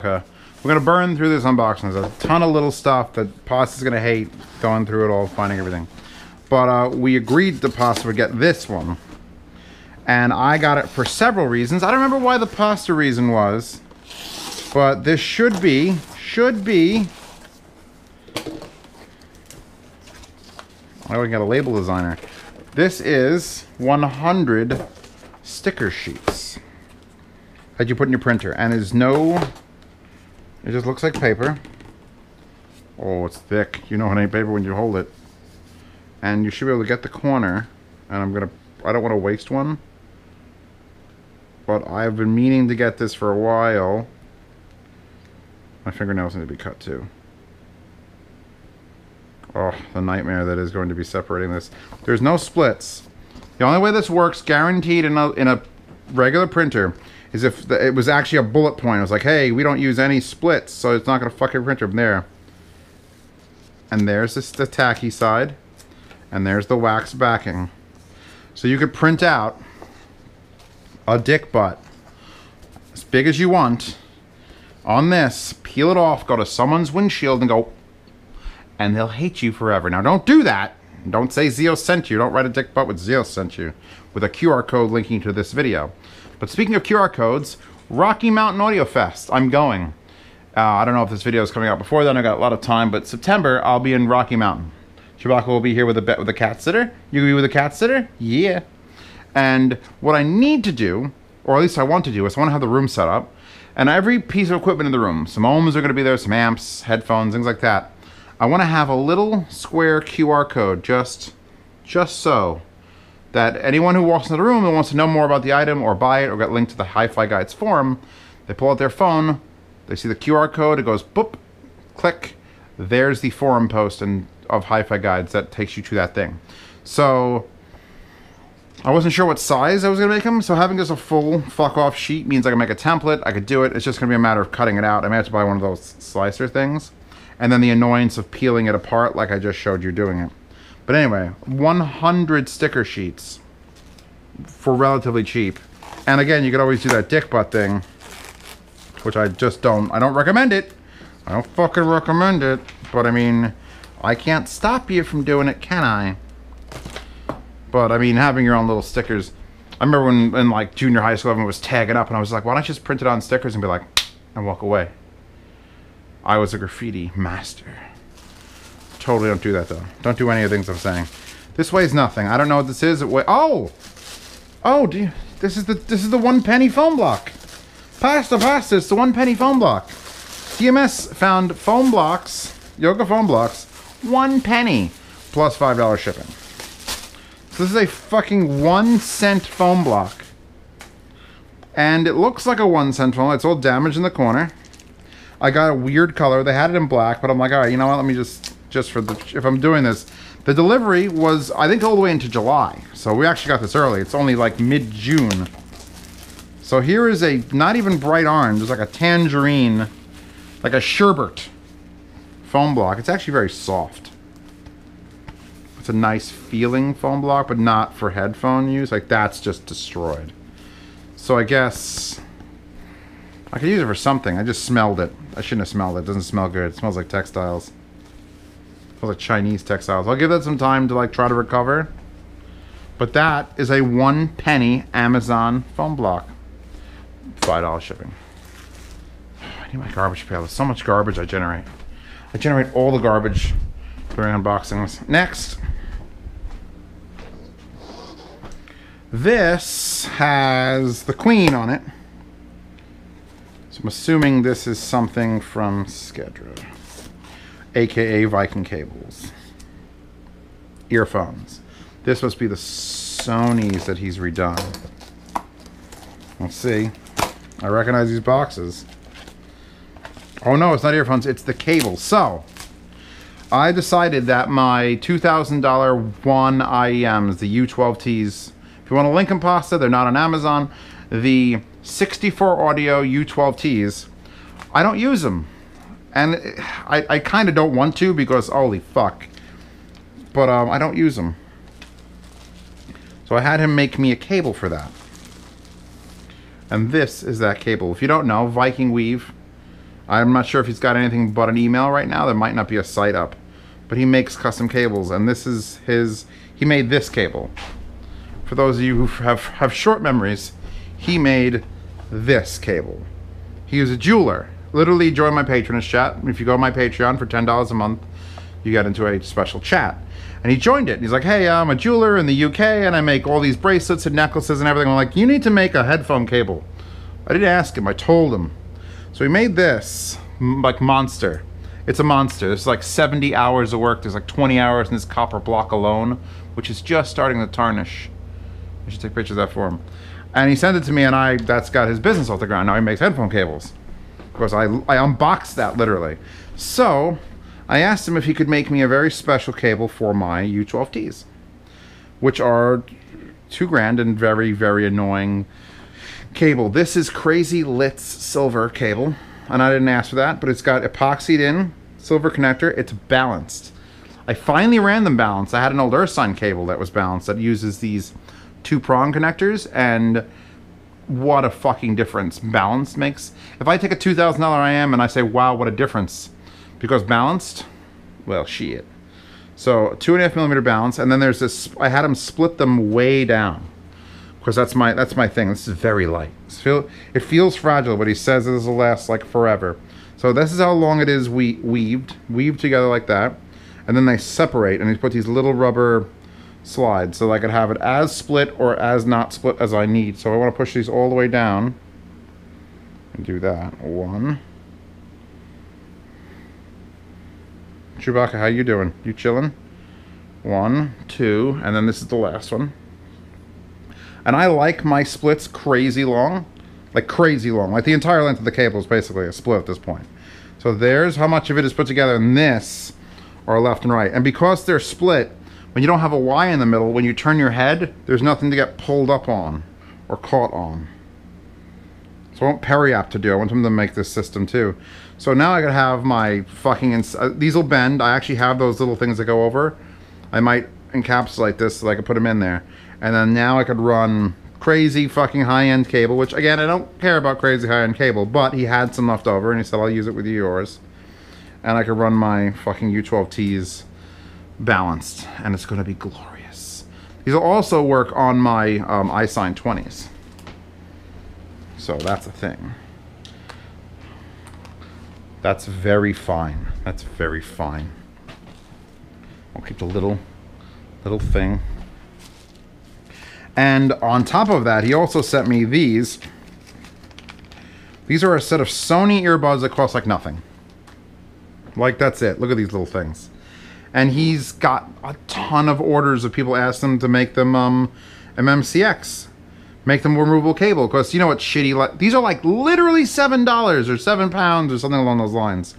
We're gonna burn through this unboxing. There's a ton of little stuff that Pasta's gonna hate going through it all, finding everything. But we agreed that Pasta would get this one. And I got it for several reasons. I don't remember why the Pasta reason was. But this should be... I would get a label designer. This is 100 sticker sheets that you put in your printer, and there's no, it just looks like paper. Oh, it's thick. You know it ain't paper when you hold it. And you should be able to get the corner, and I don't want to waste one, but I've been meaning to get this for a while. My fingernails need to be cut too. Oh, the nightmare that is going to be separating this. There's no splits. The only way this works, guaranteed in a regular printer, is if it was actually a bullet point. It was like, hey, we don't use any splits, so it's not going to fuck your printer from there. And there's the tacky side, and there's the wax backing. So you could print out a dick butt as big as you want on this, peel it off, go to someone's windshield and go, and they'll hate you forever. Now don't do that. Don't say Zeo sent you. Don't write a dick butt with Zeo sent you, with a QR code linking to this video. But speaking of QR codes, Rocky Mountain Audio Fest, I'm going. I don't know if this video is coming out before then. I got a lot of time, but September I'll be in Rocky Mountain. Chewbacca will be here with a cat sitter. You will be with a cat sitter? Yeah. And what I need to do, or at least I want to do, is I want to have the room set up, and every piece of equipment in the room. Some ohms are going to be there, some amps, headphones, things like that. I want to have a little square QR code just so that anyone who walks into the room and wants to know more about the item or buy it or get linked to the Hi-Fi Guides forum, they pull out their phone, they see the QR code, it goes boop, click, there's the forum post of Hi-Fi Guides that takes you to that thing. So I wasn't sure what size I was going to make them, so having just a full fuck-off sheet means I can make a template, I could do it, it's just going to be a matter of cutting it out. I may have to buy one of those slicer things. And then the annoyance of peeling it apart like I just showed you doing it. But anyway, 100 sticker sheets for relatively cheap. And again, you could always do that dick butt thing, which I don't recommend it. I don't fucking recommend it. But I mean, I can't stop you from doing it, can I? But I mean, having your own little stickers. I remember when in like junior high school, everyone was tagging up and I was like, why don't you just print it on stickers and be like, and walk away. I was a graffiti master. Totally don't do that though. Don't do any of the things I'm saying. This weighs nothing. I don't know what this is. Oh, this is the 1 penny foam block. Pasta, it's the 1 penny foam block. CMS found foam blocks, Yoga foam blocks, 1 penny plus $5 shipping. So this is a fucking 1 cent foam block, and it looks like a 1 cent foam. It's all damaged in the corner. I got a weird color. They had it in black, but I'm like, all right, you know what? Let me if I'm doing this. The delivery was, I think, all the way into July. So we actually got this early. It's only like mid-June. So here is a, not even bright orange. It's like a tangerine, like a sherbet foam block. It's actually very soft. It's a nice feeling foam block, but not for headphone use. Like, that's just destroyed. So I guess I could use it for something. I just smelled it. I shouldn't have smelled it. It doesn't smell good. It smells like textiles. It smells like Chinese textiles. I'll give that some time to like try to recover. But that is a 1 penny Amazon foam block. $5 shipping. I need my garbage pail. There's so much garbage I generate. I generate all the garbage during unboxings. Next. This has the Queen on it. So I'm assuming this is something from Skedra, aka Viking cables. Earphones. This must be the Sonys that he's redone. Let's see. I recognize these boxes. Oh no, it's not earphones, it's the cable. So, I decided that my $2,000 one IEMs, the U12Ts, if you want to link them, Pasta, they're not on Amazon. The 64 audio U12Ts, I don't use them. And I kind of don't want to because holy fuck. But I don't use them. So I had him make me a cable for that. And this is that cable. If you don't know, Viking Weave, I'm not sure if he's got anything but an email right now. There might not be a site up. But he makes custom cables, and this is his... He made this cable. For those of you who have short memories, he made this cable. He is a jeweler. Literally join my patronage chat. If you go to my Patreon for $10 a month, you get into a special chat. And he joined it. He's like, hey, I'm a jeweler in the UK, and I make all these bracelets and necklaces and everything. I'm like, you need to make a headphone cable. I didn't ask him. I told him. So he made this, like, monster. It's a monster. There's like 70 hours of work. There's like 20 hours in this copper block alone, which is just starting to tarnish. I should take pictures of that for him. And he sent it to me, and that's got his business off the ground. Now he makes headphone cables. Of course, I unboxed that literally. So I asked him if he could make me a very special cable for my U12Ts, which are $2 and very, very annoying cable. This is Crazy Lit's silver cable. And I didn't ask for that, but it's got epoxied in, silver connector. It's balanced. I finally ran them balanced. I had an old Ursine cable that was balanced that uses these 2-prong connectors, and what a fucking difference balance makes. If I take a $2,000 IEM and I say, wow, what a difference, because balanced, well, shit. So 2.5mm balance, and then there's this, I had them split them way down. Because that's my thing. This is very light. It feels fragile, but he says this will last like forever. So this is how long it is weaved together like that, and then they separate, and he put these little rubber slides so I could have it as split or as not split as I need. So I want to push these all the way down and do that. 1. Chewbacca, how you doing? You chilling? 1, 2, and then this is the last one. And I like my splits crazy long. Like crazy long. Like the entire length of the cable is basically a split at this point. So there's how much of it is put together, and this are left and right. And because they're split, when you don't have a Y in the middle, when you turn your head, there's nothing to get pulled up on or caught on. So I want Periap to do. I want them to make this system too. So now I could have my fucking... these will bend. I actually have those little things that go over. I might encapsulate this so I could put them in there. And then now I could run crazy fucking high-end cable, which again, I don't care about crazy high-end cable, but he had some left over and he said, I'll use it with yours. And I could run my fucking U12Ts balanced, and it's gonna be glorious. These will also work on my iSign 20s. So that's a thing. That's very fine. That's very fine. I'll keep the little thing. And on top of that, he also sent me these. These are a set of Sony earbuds that cost like nothing. Like, that's it. Look at these little things. And he's got a ton of orders of people asking him to make them MMCX. Make them removable cable. Because you know what's shitty? Like, these are like literally $7 or £7 or something along those lines.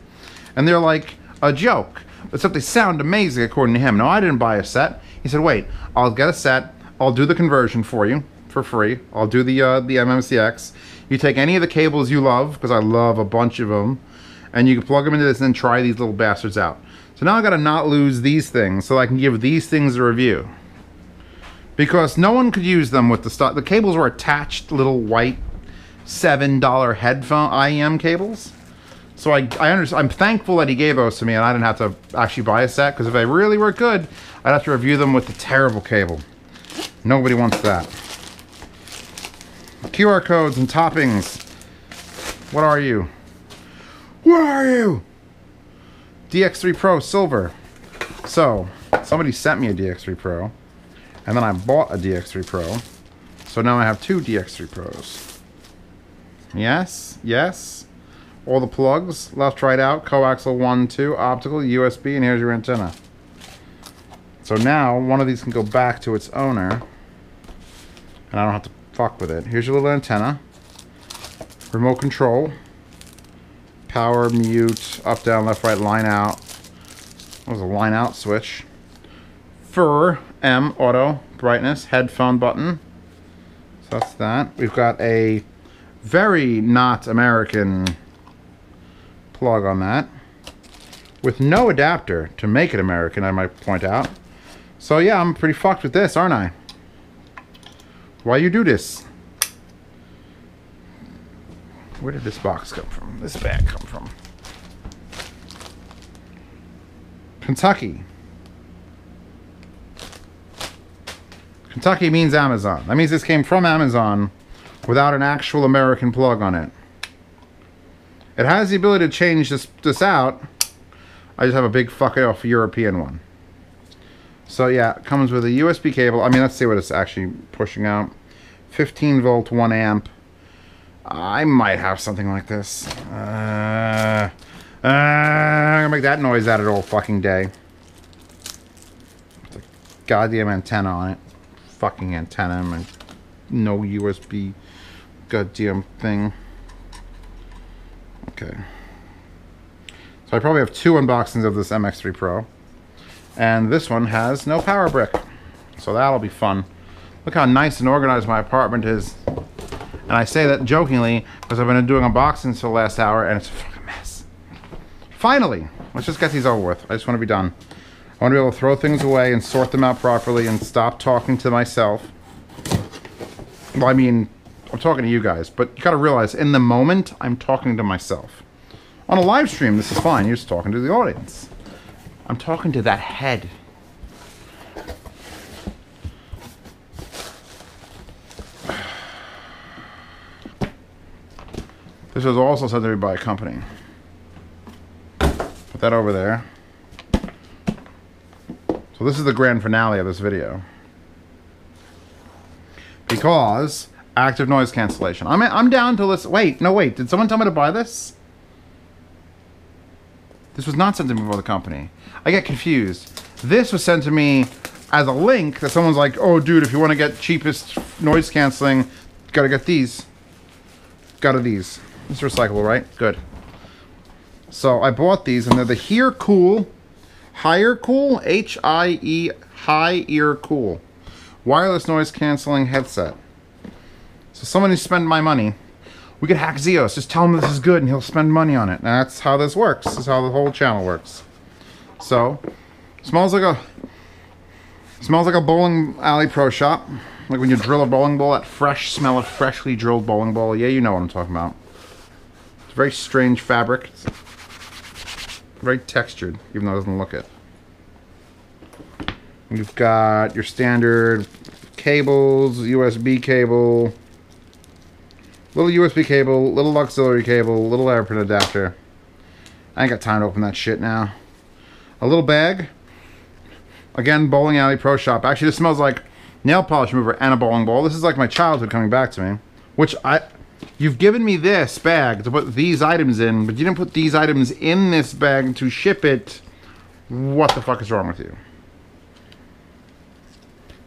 And they're like a joke. Except they sound amazing according to him. Now, I didn't buy a set. He said, wait, I'll get a set. I'll do the conversion for you for free. I'll do the MMCX. You take any of the cables you love, because I love a bunch of them, and you can plug them into this and then try these little bastards out. So now I gotta not lose these things so I can give these things a review. Because no one could use them with the stuff. The cables were attached little white $7 headphone IEM cables. So I understand. I'm thankful that he gave those to me and I didn't have to actually buy a set, because if they really were good, I'd have to review them with the terrible cable. Nobody wants that. QR codes and toppings. What are you? Where are you? DX3 Pro Silver. So, somebody sent me a DX3 Pro, and then I bought a DX3 Pro. So now I have 2 DX3 Pros. Yes, yes. All the plugs, left, right, out, coaxial 1, 2, optical, USB, and here's your antenna. So now, one of these can go back to its owner, and I don't have to fuck with it. Here's your little antenna. Remote control. Power, mute, up, down, left, right, line out. That was a line out switch. For M, auto, brightness, headphone button. So that's that. We've got a very not American plug on that, with no adapter to make it American, I might point out. So yeah, I'm pretty fucked with this, aren't I? Why you do this? Where did this box come from? This bag come from? Kentucky. Kentucky means Amazon. That means this came from Amazon without an actual American plug on it. It has the ability to change this out. I just have a big fuck off European one. So yeah, it comes with a USB cable. I mean, let's see what it's actually pushing out. 15 volt, 1 amp. I might have something like this. I'm gonna make that noise out of all fucking day. It's a goddamn antenna on it. Fucking antenna and no USB goddamn thing. Okay. So I probably have 2 unboxings of this MX3 Pro. And this one has no power brick. So that'll be fun. Look how nice and organized my apartment is. And I say that jokingly because I've been doing unboxings for the last hour and it's a fucking mess. Finally, let's just get these over with. I just want to be done. I want to be able to throw things away and sort them out properly and stop talking to myself. Well, I mean, I'm talking to you guys, but you gotta realize, in the moment, I'm talking to myself. On a live stream, this is fine. You're just talking to the audience. I'm talking to that head. This was also sent to me by a company. Put that over there. So this is the grand finale of this video. Because active noise cancellation. I'm down to listen. Wait, no, wait. Did someone tell me to buy this? This was not sent to me by the company. I get confused. This was sent to me as a link that someone's like, oh, dude, if you want to get cheapest noise canceling, gotta get these. Gotta these. It's recyclable, right? Good. So I bought these, and they're the Hiearcool, Hiearcool wireless noise canceling headset. So someone who spend my money, we could hack Zeos. Just tell him this is good, and he'll spend money on it. And that's how this works. This is how the whole channel works. So, smells like a bowling alley pro shop. Like when you drill a bowling ball, that fresh smell of freshly drilled bowling ball. Yeah, you know what I'm talking about. It's a very strange fabric. It's very textured, even though it doesn't look it. You've got your standard cables, USB cable, little USB cable, little auxiliary cable, little AirPin adapter. I ain't got time to open that shit now. A little bag. Again, bowling alley pro shop. Actually, this smells like nail polish remover and a bowling ball. This is like my childhood coming back to me. You've given me this bag to put these items in, but you didn't put these items in this bag to ship it. What the fuck is wrong with you?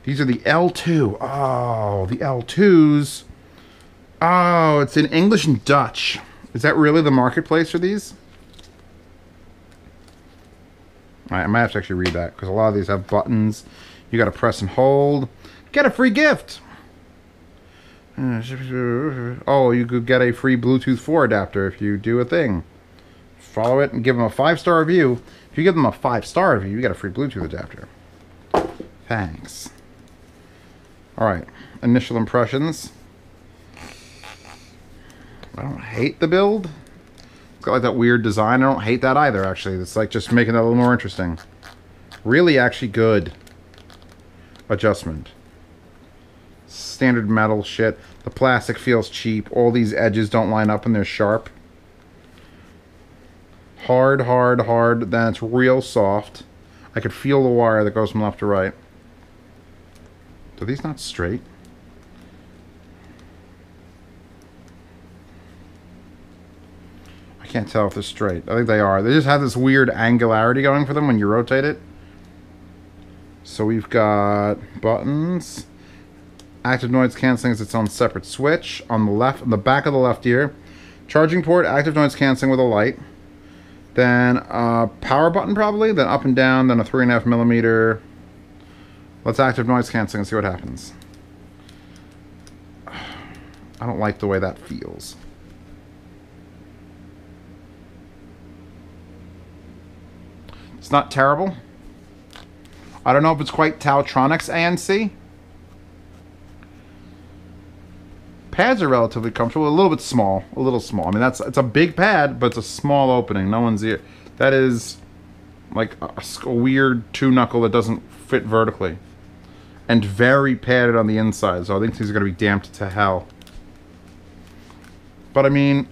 These are the L2. Oh, the L2s. Oh, it's in English and Dutch. Is that really the marketplace for these? All right, I might have to actually read that because a lot of these have buttons. You got to press and hold. Get a free gift. Oh, you could get a free Bluetooth 4 adapter if you do a thing. Follow it and give them a 5-star review. If you give them a 5-star review, you get a free Bluetooth adapter. Thanks. All right, initial impressions. I don't hate the build. It's got like that weird design. I don't hate that either, actually. It's like just making it a little more interesting. Really actually good adjustment. Standard metal shit. The plastic feels cheap. All these edges don't line up and they're sharp. Hard, hard, hard. Then it's real soft. I could feel the wire that goes from left to right. Are these not straight? I can't tell if they're straight. I think they are. They just have this weird angularity going for them when you rotate it. So we've got buttons. Active noise cancelling is its own separate switch. On the left, on the back of the left ear. Charging port, active noise cancelling with a light. Then a power button probably. Then up and down. Then a 3.5mm. Let's active noise cancelling and see what happens. I don't like the way that feels. It's not terrible. I don't know if it's quite Tautronics ANC. pads are relatively comfortable. A little bit small. A little small. I mean, it's a big pad, but it's a small opening. No one's here. That is like a weird 2-knuckle that doesn't fit vertically. And very padded on the inside. So I think these are going to be damped to hell. But I mean,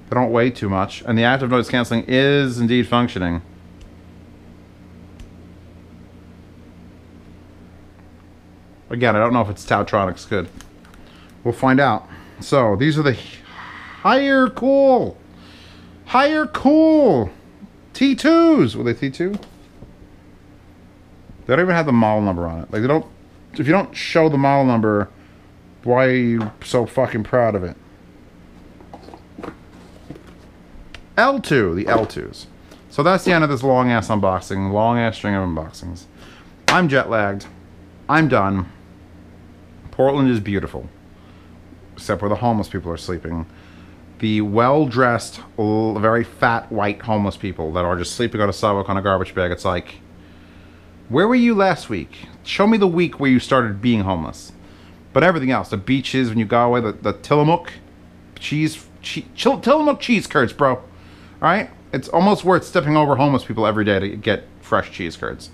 they don't weigh too much. And the active noise canceling is indeed functioning. Again, I don't know if it's Tautronics good. We'll find out. So, these are the Hiearcool T2s. Were they T2? They don't even have the model number on it. Like, they don't... If you don't show the model number, why are you so fucking proud of it? L2, the L2s. So that's the end of this long-ass unboxing. Long-ass string of unboxings. I'm jet-lagged. I'm done. Portland is beautiful. Except where the homeless people are sleeping. The well-dressed, very fat, white homeless people that are just sleeping on a sidewalk on a garbage bag. It's like, where were you last week? Show me the week where you started being homeless. But everything else, the beaches, when you go away, the Tillamook Tillamook cheese curds, bro. Alright? It's almost worth stepping over homeless people every day to get fresh cheese curds.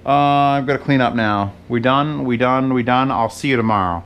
I've got to clean up now. We done? I'll see you tomorrow.